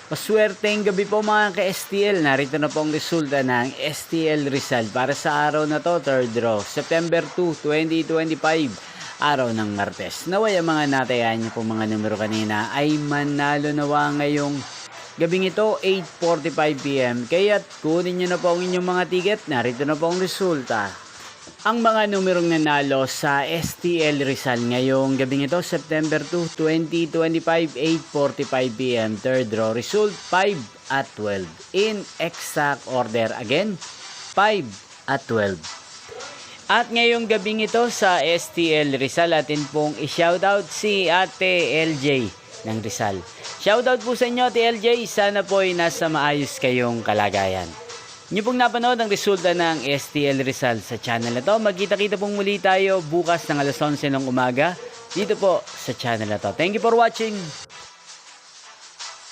Paswerteng gabi po mga ka-STL. Narito na po ang resulta ng STL Rizal para sa araw na to, third draw, September 2, 2025, araw ng Martes. Naway ang mga natayan niyo pong mga numero kanina ay manalo nawa ngayong gabing ito, 8:45 PM. Kaya't kunin niyo na po ang inyong mga ticket. Narito na po ang resulta. Ang mga numerong nanalo sa STL Rizal ngayong gabing ito, September 2, 2025, 8:45 PM. Third draw result, 5 at 12. In exact order again, 5 at 12. At ngayong gabing ito sa STL Rizal, atin pong i-shoutout si Ate LJ ng Rizal. Shoutout po sa inyo, Ate LJ. Sana po ay nasa maayos kayong kalagayan. Inyo pong napanood ang resulta ng STL Rizal sa channel na to. Magkita-kita pong muli tayo bukas ng alas 11 ng umaga dito po sa channel na to. Thank you for watching.